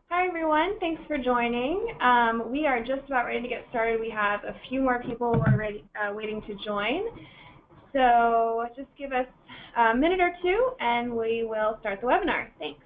Hi everyone, thanks for joining. We are just about ready to get started. We have a few more people who are waiting to join. So just give us a minute or two and we will start the webinar. Thanks.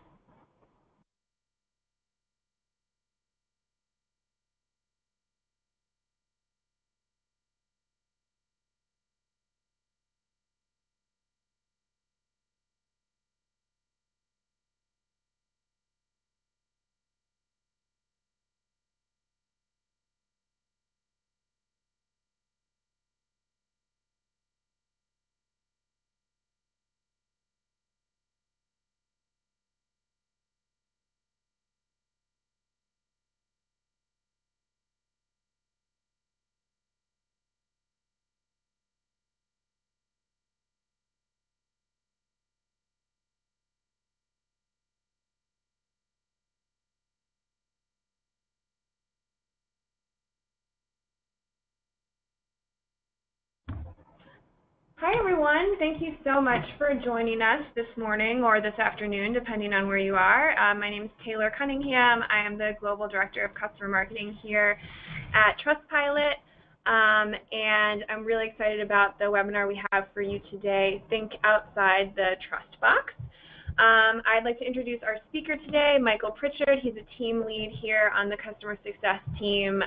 Hi everyone, thank you so much for joining us this morning or this afternoon, depending on where you are. My name is Taylor Cunningham. I am the Global Director of Customer Marketing here at Trustpilot, and I'm really excited about the webinar we have for you today, Think Outside the Trust Box. I'd like to introduce our speaker today, Michael Pritchard. He's a team lead here on the customer success team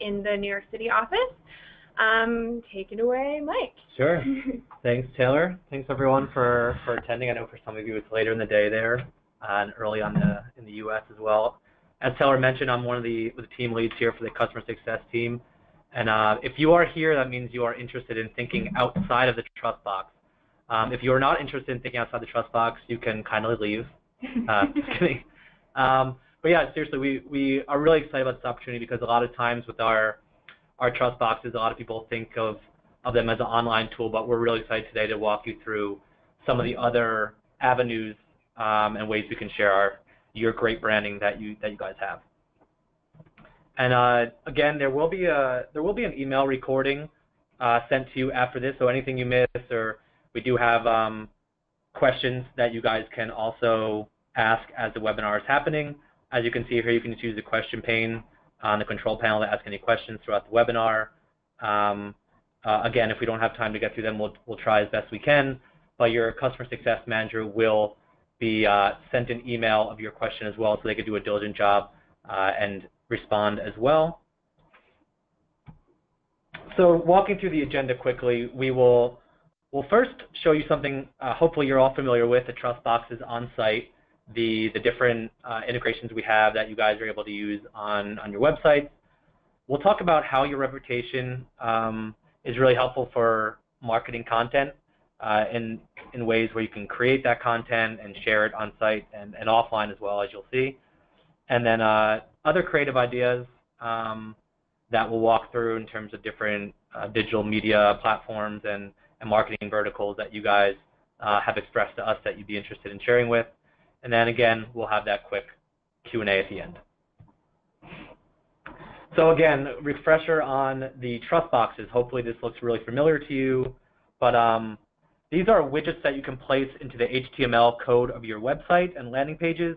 in the New York City office. Take it away, Mike. Sure. Thanks, Taylor. Thanks, everyone, for attending. I know for some of you it's later in the day there and early on in the U.S. as well. As Taylor mentioned, I'm one of the team leads here for the customer success team. And if you are here, that means you are interested in thinking outside of the trust box. If you are not interested in thinking outside the trust box, you can kindly leave. Just kidding. But yeah, seriously, we are really excited about this opportunity because a lot of times with our trust boxes, a lot of people think of them as an online tool, but we're really excited today to walk you through some of the other avenues and ways we can share your great branding that you guys have. And again, there will be an email recording sent to you after this, so anything you miss, or we do have questions that you guys can also ask as the webinar is happening. As you can see here, you can choose the question pane on the control panel to ask any questions throughout the webinar. Again, if we don't have time to get through them, we'll try as best we can, but your customer success manager will be sent an email of your question as well so they can do a diligent job and respond as well. So walking through the agenda quickly, we'll first show you something hopefully you're all familiar with, the trust boxes on site. The different integrations we have that you guys are able to use on your websites. We'll talk about how your reputation is really helpful for marketing content in ways where you can create that content and share it on site and offline as well, as you'll see. And then other creative ideas that we'll walk through in terms of different digital media platforms and marketing verticals that you guys have expressed to us that you'd be interested in sharing with. And then again, we'll have that quick Q&A at the end. So again, refresher on the trust boxes. Hopefully this looks really familiar to you, but these are widgets that you can place into the HTML code of your website and landing pages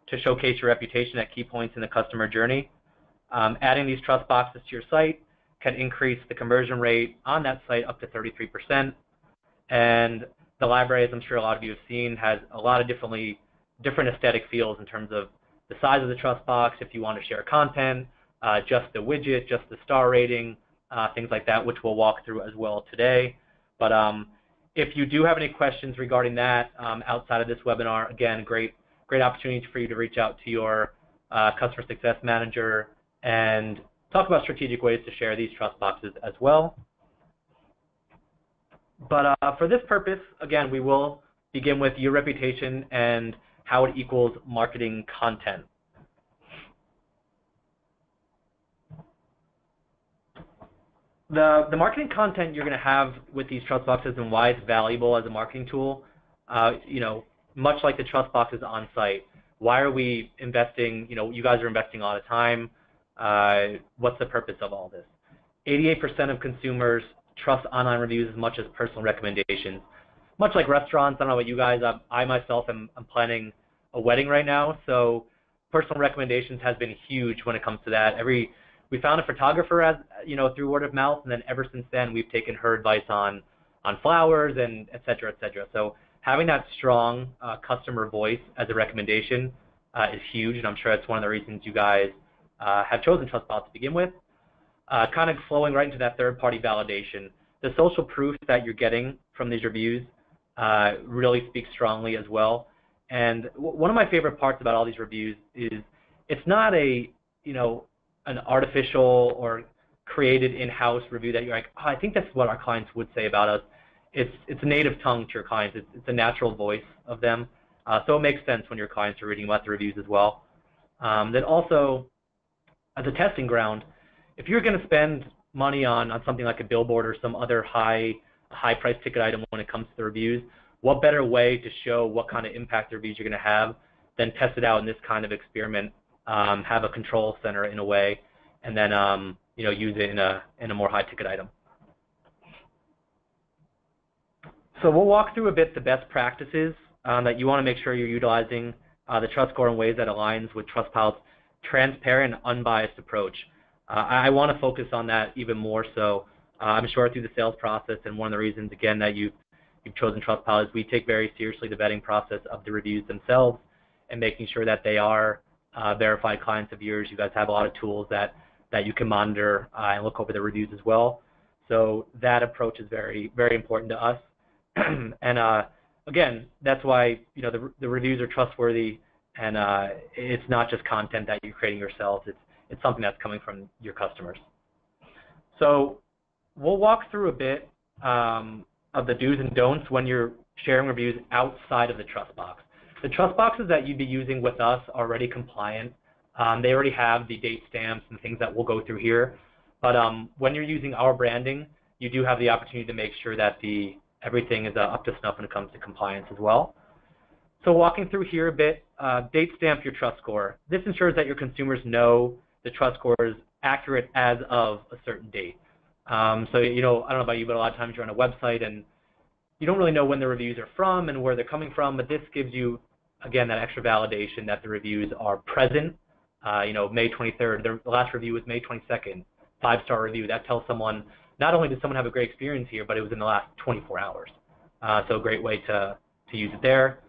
to showcase your reputation at key points in the customer journey. Adding these trust boxes to your site can increase the conversion rate on that site up to 33%. And the library, as I'm sure a lot of you have seen, has a lot of different aesthetic feels in terms of the size of the trust box, if you want to share content, just the widget, just the star rating, things like that, which we'll walk through as well today. But if you do have any questions regarding that outside of this webinar, again, great opportunity for you to reach out to your customer success manager and talk about strategic ways to share these trust boxes as well. But for this purpose, again, we will begin with your reputation and how it equals marketing content. The marketing content you're going to have with these trust boxes and why it's valuable as a marketing tool, much like the trust boxes on site. Why are we investing? You guys are investing a lot of time. What's the purpose of all this? 88% of consumers trust online reviews as much as personal recommendations. Much like restaurants, I don't know about you guys, I myself am planning a wedding right now, so personal recommendations has been huge when it comes to that. We found a photographer as through word of mouth, and then ever since then we've taken her advice on flowers and et cetera, et cetera. So having that strong customer voice as a recommendation is huge, and I'm sure that's one of the reasons you guys have chosen Trustpilot to begin with. Kind of flowing right into that third-party validation. The social proof that you're getting from these reviews really speaks strongly as well. And one of my favorite parts about all these reviews is it's not an artificial or created in-house review that you're like, oh, I think that's what our clients would say about us. It's a native tongue to your clients. It's a natural voice of them. So it makes sense when your clients are reading about the reviews as well. Then also, as a testing ground, if you're going to spend money on something like a billboard or some other high price ticket item when it comes to the reviews, what better way to show what kind of impact the reviews you're going to have than test it out in this kind of experiment, have a control center in a way, and then use it in a more high ticket item. So we'll walk through a bit the best practices that you want to make sure you're utilizing the TrustScore in ways that aligns with Trustpilot's transparent and unbiased approach. I want to focus on that even more so. I'm sure through the sales process, and one of the reasons, again, that you've chosen Trustpilot is we take very seriously the vetting process of the reviews themselves and making sure that they are verified clients of yours. You guys have a lot of tools that you can monitor and look over the reviews as well. So that approach is very, very important to us. And again, that's why the reviews are trustworthy, and it's not just content that you're creating yourselves. It's something that's coming from your customers. So we'll walk through a bit of the do's and don'ts when you're sharing reviews outside of the trust box. The trust boxes that you'd be using with us are already compliant. They already have the date stamps and things that we'll go through here. But when you're using our branding, you do have the opportunity to make sure that everything is up to snuff when it comes to compliance as well. So walking through here a bit, date stamp your trust score. This ensures that your consumers know the trust score is accurate as of a certain date. So I don't know about you, but a lot of times you're on a website and you don't really know when the reviews are from and where they're coming from, but this gives you, again, that extra validation that the reviews are present. May 23rd, the last review was May 22nd, 5-star review. That tells someone, not only did someone have a great experience here, but it was in the last 24 hours. So a great way to use it there.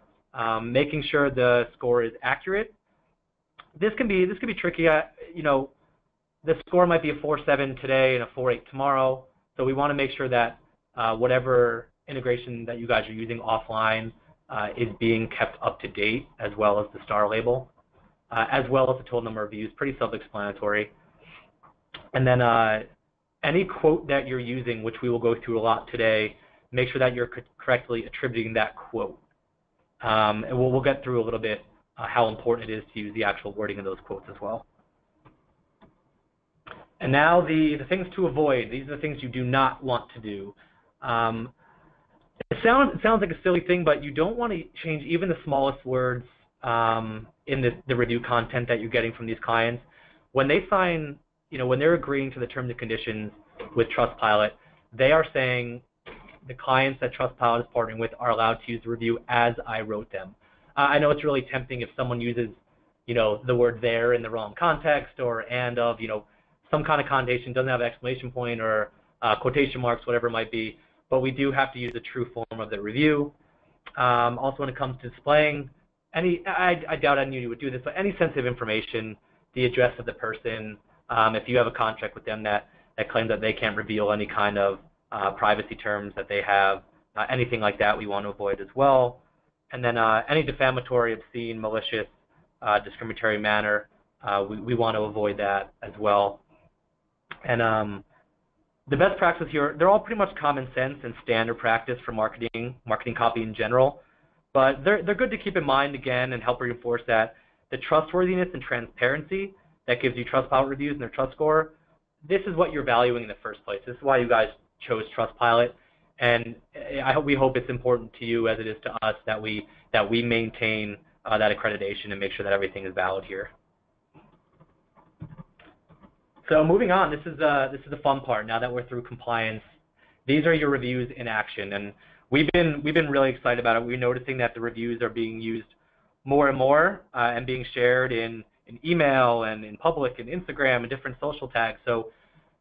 Making sure the score is accurate. This can be tricky. The score might be a 4.7 today and a 4.8 tomorrow. So we want to make sure that whatever integration that you guys are using offline is being kept up to date, as well as the star label, as well as the total number of views. Pretty self-explanatory. And then any quote that you're using, which we will go through a lot today, make sure that you're correctly attributing that quote. And we'll get through a little bit how important it is to use the actual wording of those quotes as well. And now the things to avoid. These are the things you do not want to do. It sounds like a silly thing, but you don't want to change even the smallest words in the review content that you're getting from these clients. When they sign, when they're agreeing to the terms and conditions with Trustpilot, they are saying the clients that Trustpilot is partnering with are allowed to use the review as I wrote them. I know it's really tempting if someone uses, the word there in the wrong context, or and of, some kind of connotation, doesn't have an exclamation point or quotation marks, whatever it might be, but we do have to use the true form of the review. Also, when it comes to displaying I doubt any of you would do this, but any sensitive information, the address of the person, if you have a contract with them that claims that they can't reveal any kind of privacy terms that they have, anything like that we want to avoid as well. And then any defamatory, obscene, malicious, discriminatory manner, we want to avoid that as well. And the best practices here, they're all pretty much common sense and standard practice for marketing copy in general, but they're good to keep in mind again and help reinforce that the trustworthiness and transparency that gives you Trustpilot reviews and their trust score, this is what you're valuing in the first place. This is why you guys chose Trustpilot, and we hope it's important to you as it is to us that we maintain that accreditation and make sure that everything is valid here. So moving on, this is the fun part. Now that we're through compliance, these are your reviews in action, and we've been really excited about it. We're noticing that the reviews are being used more and more and being shared in in email and in public and Instagram and different social tags. So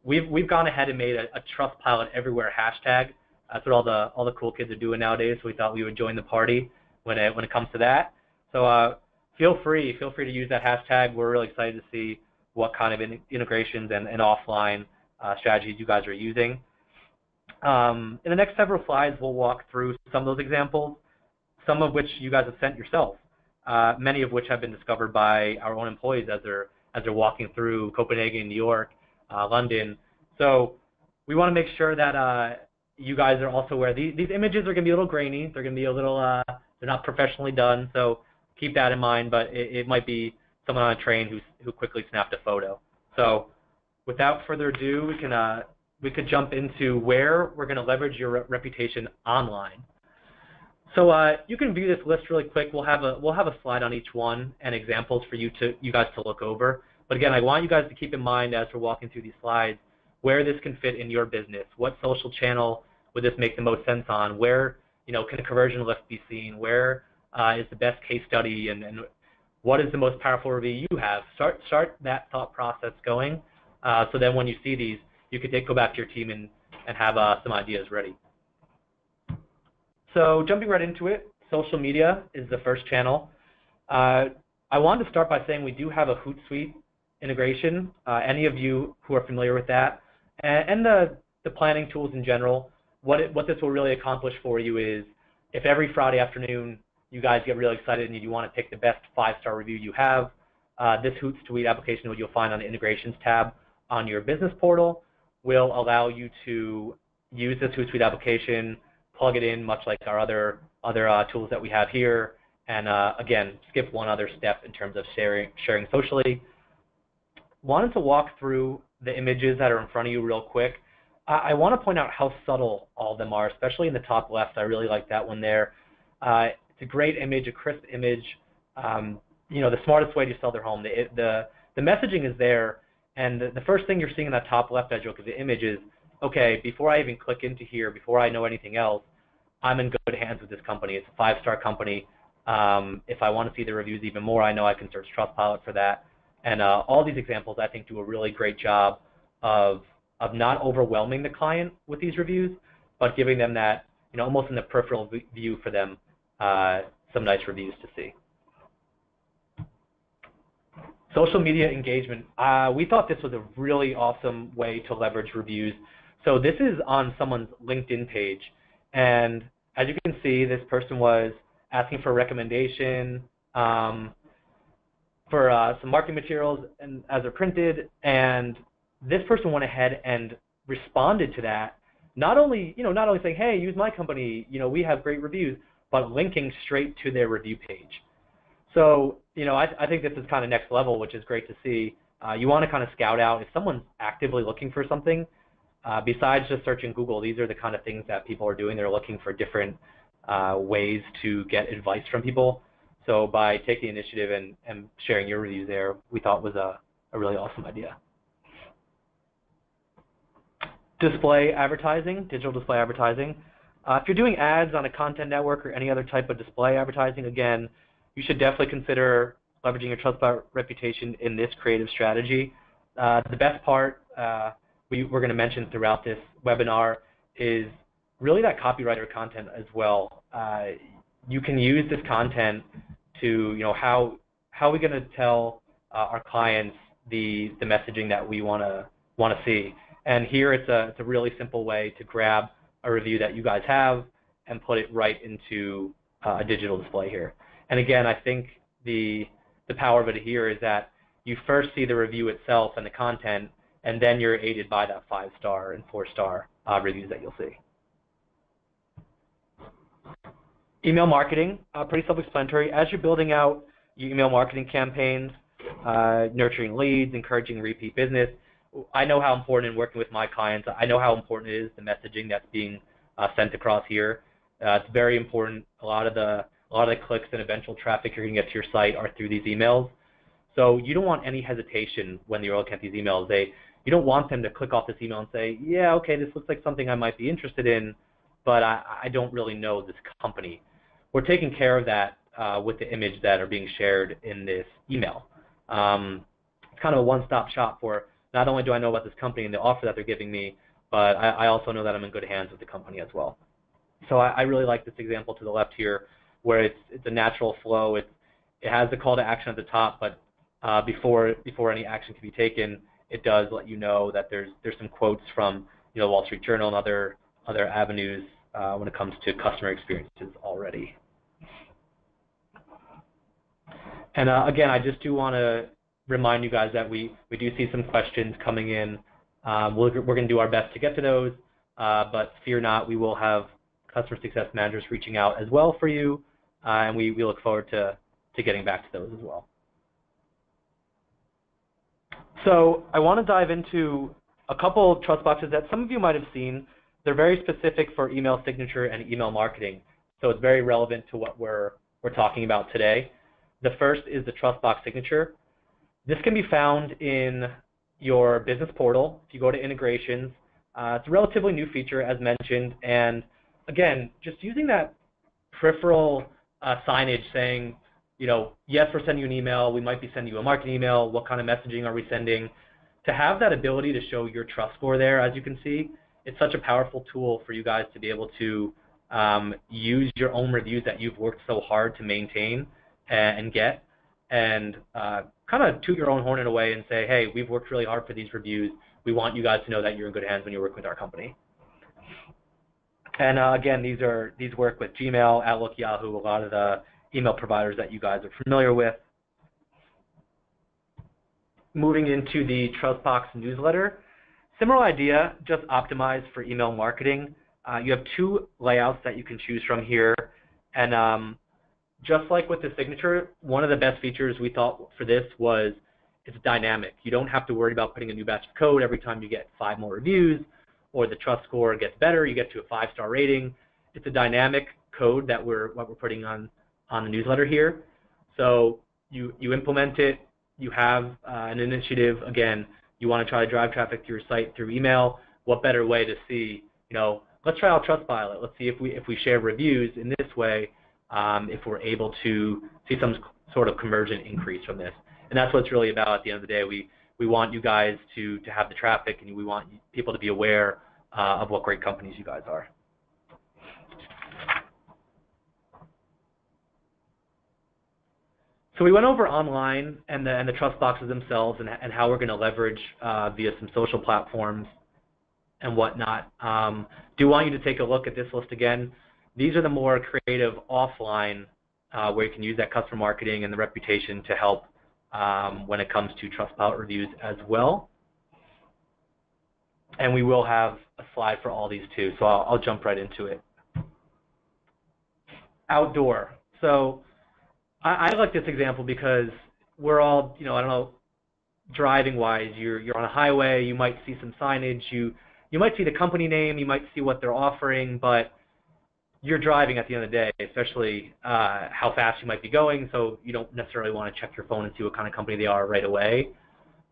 we've gone ahead and made a Trustpilot everywhere hashtag. That's what all the cool kids are doing nowadays. So we thought we would join the party when it comes to that. So feel free to use that hashtag. We're really excited to see what kind of integrations and offline strategies you guys are using. In the next several slides, we'll walk through some of those examples, some of which you guys have sent yourself, many of which have been discovered by our own employees as they're walking through Copenhagen, New York, London. So we want to make sure that you guys are also aware. These images are going to be a little grainy. They're going to be a little, they're not professionally done. So keep that in mind. But it might be someone on a train who quickly snapped a photo. So without further ado, we could jump into where we're going to leverage your reputation online. So you can view this list really quick. We'll have a slide on each one and examples for you guys to look over. But again, I want you guys to keep in mind as we're walking through these slides where this can fit in your business. What social channel would this make the most sense on? Where can a conversion lift be seen? Where is the best case study? And what is the most powerful review you have? Start that thought process going. So then when you see these, you could go back to your team and have some ideas ready. So jumping right into it, social media is the first channel. I wanted to start by saying we do have a Hootsuite integration. Any of you who are familiar with that, and the planning tools in general, what this will really accomplish for you is if every Friday afternoon you guys get really excited and you want to pick the best 5-star review you have, this Hootsuite application, what you'll find on the integrations tab on your business portal, will allow you to use this Hootsuite application, plug it in much like our other tools that we have here, and again, skip one other step in terms of sharing socially. Wanted to walk through the images that are in front of you real quick. I want to point out how subtle all of them are, especially in the top left. I really like that one there. It's a great image, a crisp image. The smartest way to sell their home. The messaging is there, and the first thing you're seeing in that top left as you look at the image is, okay, before I even click into here, before I know anything else, I'm in good hands with this company. It's a 5-star company. If I want to see the reviews even more, I know I can search Trustpilot for that. And all these examples, I think, do a really great job of not overwhelming the client with these reviews, but giving them that, almost in the peripheral view for them, some nice reviews to see. Social media engagement. We thought this was a really awesome way to leverage reviews. So this is on someone's LinkedIn page. And as you can see, this person was asking for a recommendation for some marketing materials and as they're printed. And this person went ahead and responded to that, not only saying, hey, use my company, we have great reviews, but linking straight to their review page. So, I think this is kind of next level, which is great to see. You want to kind of scout out if someone's actively looking for something. Besides just searching Google, these are the kind of things that people are doing. They're looking for different ways to get advice from people. So by taking the initiative and sharing your reviews there, we thought was a really awesome idea. Display advertising, digital display advertising. If you're doing ads on a content network or any other type of display advertising, again, you should definitely consider leveraging your Trustpilot reputation in this creative strategy. The best part we're going to mention throughout this webinar is really that copywriter content as well. You can use this content to, how are we going to tell our clients the messaging that we want to see. And here it's a really simple way to grab a review that you guys have and put it right into a digital display here. And again, I think the power of it here is that you first see the review itself and the content, and then you're aided by that 5-star and 4-star reviews that you'll see. Email marketing, pretty self-explanatory. As you're building out your email marketing campaigns, nurturing leads, encouraging repeat business, I know how important in working with my clients, I know how important it is, the messaging that's being sent across here. It's very important. A lot of the clicks and eventual traffic you're going to get to your site are through these emails. So you don't want any hesitation when you're looking at these emails. You don't want them to click off this email and say, yeah, okay, this looks like something I might be interested in, but I don't really know this company. We're taking care of that with the image that are being shared in this email. It's kind of a one-stop shop for not only do I know about this company and the offer that they're giving me, but I also know that I'm in good hands with the company as well. So I really like this example to the left here, where it's a natural flow. It has the call to action at the top, but before any action can be taken, it does let you know that there's some quotes from Wall Street Journal and other avenues when it comes to customer experiences already. And again, I just do want to remind you guys that we do see some questions coming in. We're going to do our best to get to those, but fear not, we will have customer success managers reaching out as well for you, and we look forward to getting back to those as well. So I want to dive into a couple of trust boxes that some of you might have seen. They're very specific for email signature and email marketing, so it's very relevant to what we're talking about today. The first is the trust box signature. This can be found in your business portal. If you go to integrations, it's a relatively new feature, as mentioned, and again, just using that peripheral signage saying, yes, we're sending you an email, we might be sending you a marketing email, what kind of messaging are we sending? To have that ability to show your trust score there, as you can see, it's such a powerful tool for you guys to be able to use your own reviews that you've worked so hard to maintain and get, and kind of toot your own horn in a way and say, hey, we've worked really hard for these reviews. We want you guys to know that you're in good hands when you're working with our company. And again, these work with Gmail, Outlook, Yahoo, a lot of the email providers that you guys are familiar with. Moving into the TrustBox newsletter, similar idea, just optimized for email marketing. You have two layouts that you can choose from here, and just like with the signature, one of the best features we thought for this was it's dynamic. You don't have to worry about putting a new batch of code every time you get 5 more reviews, or the trust score gets better, you get to a 5-star rating. It's a dynamic code that we're putting on the newsletter here. So you implement it, you have an initiative. Again, you want to try to drive traffic to your site through email. What better way to see, let's try out Trustpilot. Let's see if we share reviews in this way, if we're able to see some sort of conversion increase from this. And that's what it's really about at the end of the day. We want you guys to have the traffic, and we want people to be aware of what great companies you guys are. So we went over online and the trust boxes themselves and how we're going to leverage via some social platforms and whatnot. Do want you to take a look at this list again. These are the more creative offline where you can use that customer marketing and the reputation to help when it comes to Trustpilot reviews as well. And we will have a slide for all these too, so I'll jump right into it. Outdoor. So I like this example because we're all, I don't know, driving-wise, you're on a highway, you might see some signage, you might see the company name, you might see what they're offering, but you're driving at the end of the day, especially how fast you might be going, so you don't necessarily want to check your phone and see what kind of company they are right away.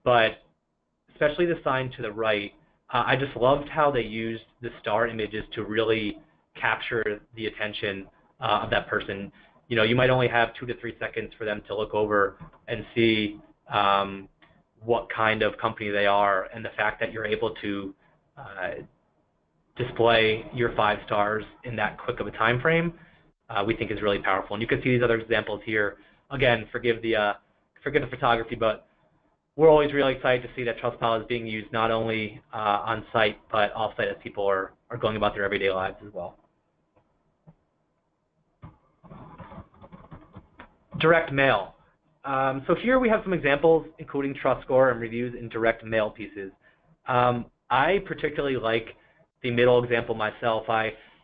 But especially the sign to the right, I just loved how they used the star images to really capture the attention of that person. You might only have 2 to 3 seconds for them to look over and see what kind of company they are, and the fact that you're able to display your 5 stars in that quick of a time frame, we think is really powerful. And you can see these other examples here. Again, forgive the photography, but we're always really excited to see that Trustpilot is being used not only on site but off site as people are going about their everyday lives as well. Direct mail. So here we have some examples, including TrustScore and reviews in direct mail pieces. I particularly like the middle example myself.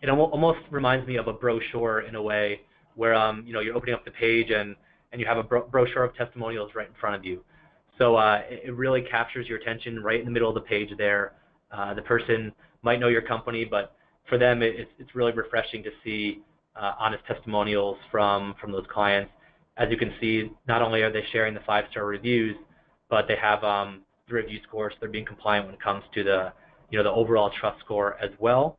It almost reminds me of a brochure in a way, where you're opening up the page and you have a brochure of testimonials right in front of you. So it really captures your attention right in the middle of the page there. The person might know your company, but for them it's really refreshing to see honest testimonials from those clients. As you can see, not only are they sharing the 5-star reviews, but they have the review scores. So they're being compliant when it comes to the the overall trust score as well.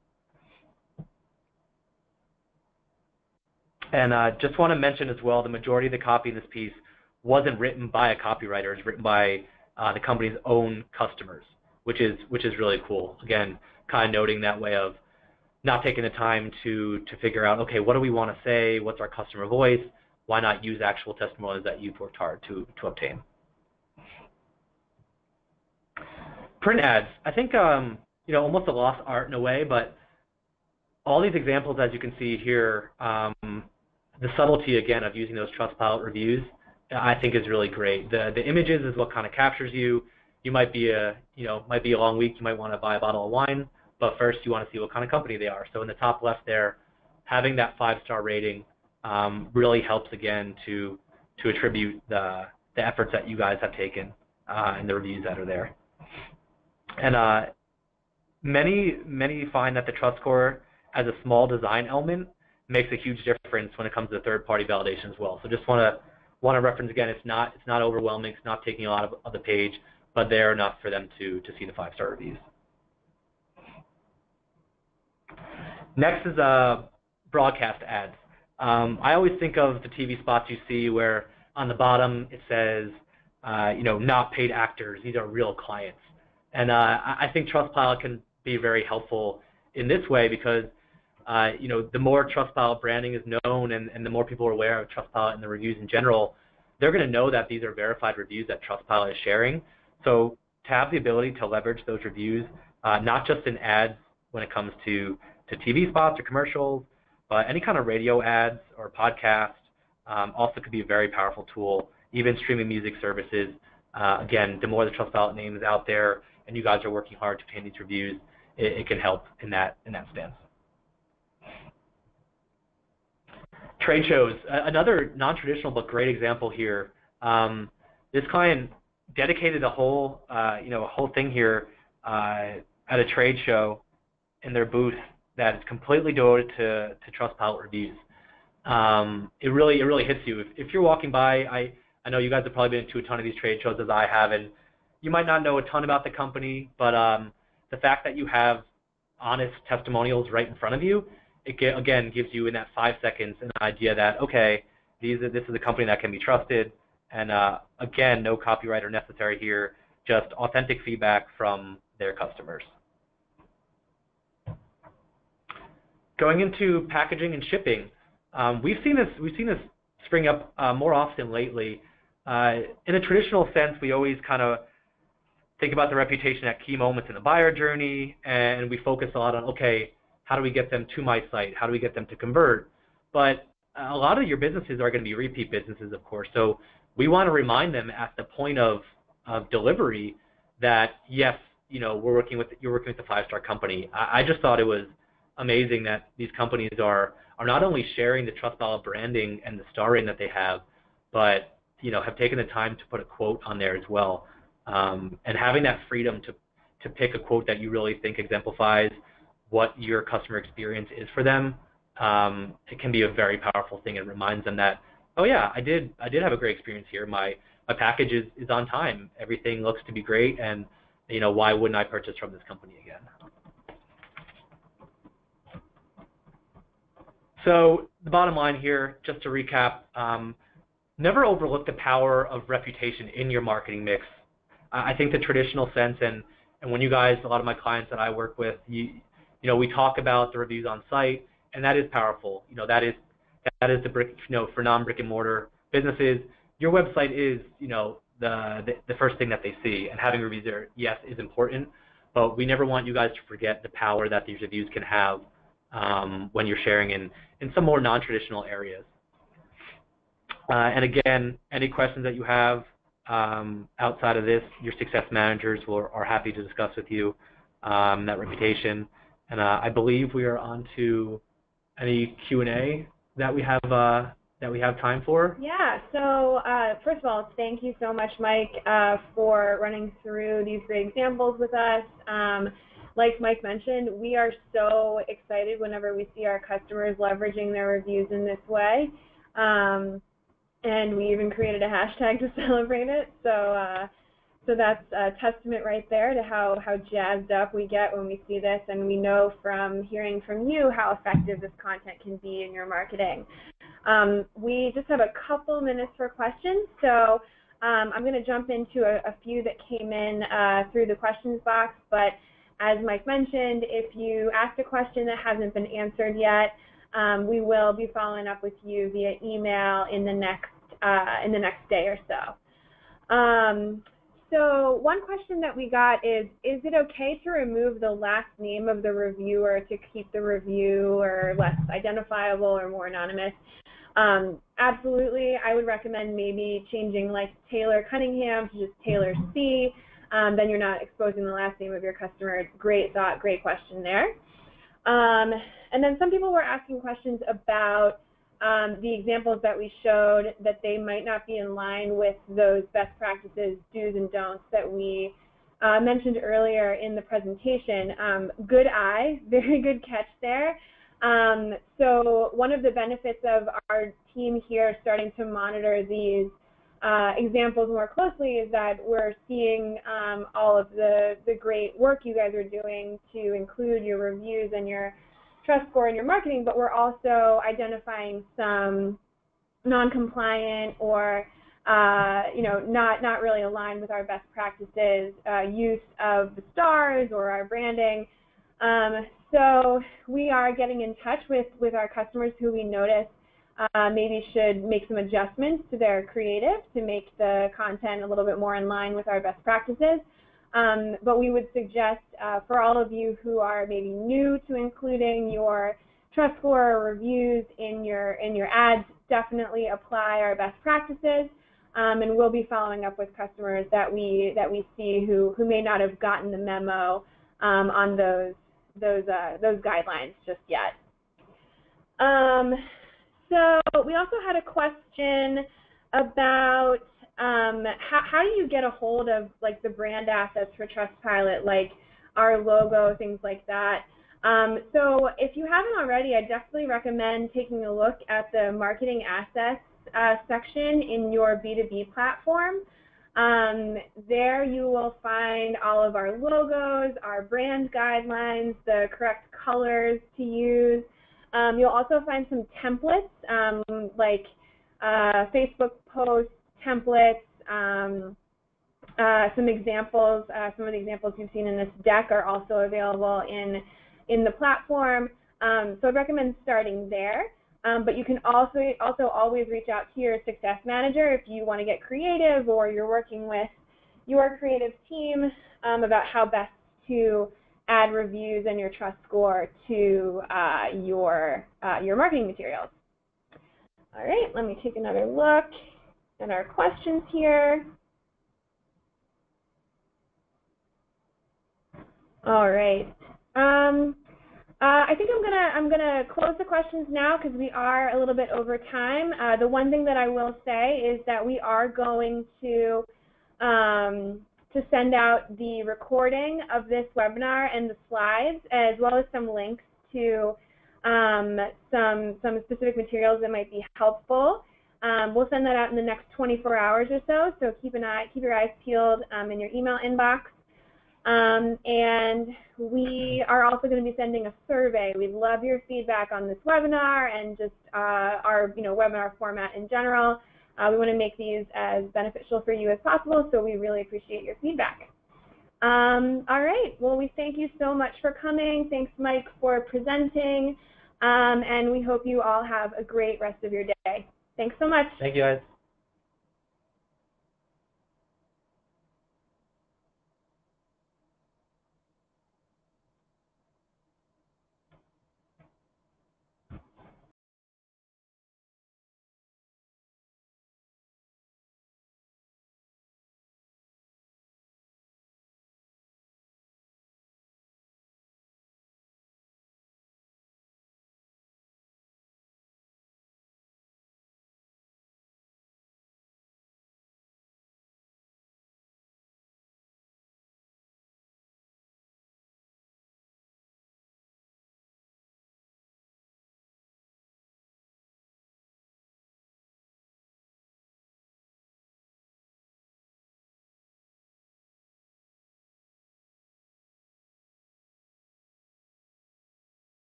And just want to mention as well, the majority of the copy in this piece wasn't written by a copywriter. It's written by the company's own customers, which is really cool. Again, kind of noting that way of not taking the time to figure out, okay, what do we want to say? What's our customer voice? Why not use actual testimonials that you've worked hard to obtain? Print ads, I think, almost a lost art in a way, but all these examples, as you can see here, the subtlety, again, of using those Trustpilot reviews, I think is really great. The images is what kind of captures you. You might be a long week. You might want to buy a bottle of wine, but first you want to see what kind of company they are. So in the top left there, having that 5-star rating really helps, again, to attribute the efforts that you guys have taken and the reviews that are there. And many find that the TrustScore as a small design element makes a huge difference when it comes to third-party validation as well. So just want to reference again, it's not overwhelming, it's not taking a lot of the page, but they're enough for them to see the 5-star reviews. Next is broadcast ads. I always think of the TV spots you see where on the bottom it says, not paid actors, these are real clients. And I think Trustpilot can be very helpful in this way because the more Trustpilot branding is known and the more people are aware of Trustpilot and the reviews in general, they're going to know that these are verified reviews that Trustpilot is sharing. So to have the ability to leverage those reviews, not just in ads when it comes to TV spots or commercials, but any kind of radio ads or podcast also could be a very powerful tool, even streaming music services. Again, the more the Trustpilot name is out there and you guys are working hard to obtain these reviews, it can help in that stance. Trade shows, another non-traditional but great example here. This client dedicated a whole thing here at a trade show in their booth that is completely devoted to Trustpilot reviews. It really hits you. If you're walking by, I know you guys have probably been to a ton of these trade shows as I have, and you might not know a ton about the company, but the fact that you have honest testimonials right in front of you, it again gives you in that 5 seconds an idea that, okay, this is a company that can be trusted, and again, no copywriter necessary here, just authentic feedback from their customers. Going into packaging and shipping, we've seen this spring up more often lately. In a traditional sense, we always kind of think about the reputation at key moments in the buyer journey, and we focus a lot on, okay, how do we get them to my site? How do we get them to convert? But a lot of your businesses are going to be repeat businesses, of course. So we want to remind them at the point of delivery that, yes, you're working with the 5-star company. I just thought it was amazing that these companies are not only sharing the Trustpilot branding and the star rating that they have, but have taken the time to put a quote on there as well. And having that freedom to pick a quote that you really think exemplifies what your customer experience is for them, it can be a very powerful thing. It reminds them that, oh yeah, I did have a great experience here. My package is on time. Everything looks to be great, and why wouldn't I purchase from this company again? So the bottom line here, just to recap, never overlook the power of reputation in your marketing mix. I think the traditional sense, and when you guys, a lot of my clients that I work with, we talk about the reviews on site, and that is powerful. That is the brick, for non-brick and mortar businesses, your website is, the first thing that they see, and having reviews there, yes, is important, but we never want you guys to forget the power that these reviews can have when you're sharing in some more non-traditional areas. And again, any questions that you have outside of this, your success managers are happy to discuss with you that reputation. And I believe we are on to any Q&A that we have time for. Yeah. So first of all, thank you so much, Mike, for running through these great examples with us. Like Mike mentioned, we are so excited whenever we see our customers leveraging their reviews in this way. And we even created a hashtag to celebrate it. So that's a testament right there to how jazzed up we get when we see this, and we know from hearing from you how effective this content can be in your marketing. We just have a couple minutes for questions, so I'm going to jump into a few that came in through the questions box, but as Mike mentioned, if you asked a question that hasn't been answered yet, we will be following up with you via email in the next day or so. So one question that we got is it okay to remove the last name of the reviewer to keep the reviewer less identifiable or more anonymous? Absolutely. I would recommend maybe changing like Taylor Cunningham to just Taylor C. Then you're not exposing the last name of your customer. Great thought, great question there. And then some people were asking questions about the examples that we showed, that they might not be in line with those best practices, do's and don'ts that we mentioned earlier in the presentation. Good eye, very good catch there. So one of the benefits of our team here starting to monitor these examples more closely is that we're seeing all of the great work you guys are doing to include your reviews and your TrustScore in your marketing, but we're also identifying some non-compliant or not really aligned with our best practices use of the stars or our branding. So we are getting in touch with our customers who we notice maybe should make some adjustments to their creative to make the content a little bit more in line with our best practices. But we would suggest for all of you who are maybe new to including your TrustScore reviews in your ads, definitely apply our best practices, and we'll be following up with customers that we see who may not have gotten the memo on those guidelines just yet. So we also had a question about how do you get a hold of like the brand assets for Trustpilot, like our logo, things like that. So if you haven't already, I definitely recommend taking a look at the marketing assets section in your B2B platform. There you will find all of our logos, our brand guidelines, the correct colors to use. You'll also find some templates like Facebook post templates, some examples, some of the examples you've seen in this deck are also available in the platform. So I'd recommend starting there. But you can also always reach out to your success manager if you want to get creative or you're working with your creative team about how best to add reviews and your TrustScore to your marketing materials. All right, let me take another look at our questions here. All right. I think I'm gonna close the questions now because we are a little bit over time. The one thing that I will say is that we are going to send out the recording of this webinar and the slides, as well as some links to some specific materials that might be helpful. We'll send that out in the next 24 hours or so. So keep your eyes peeled in your email inbox. And we are also going to be sending a survey. We'd love your feedback on this webinar and just our webinar format in general. We want to make these as beneficial for you as possible, so we really appreciate your feedback. All right, well, we thank you so much for coming. Thanks, Mike, for presenting, and we hope you all have a great rest of your day. Thanks so much. Thank you, guys.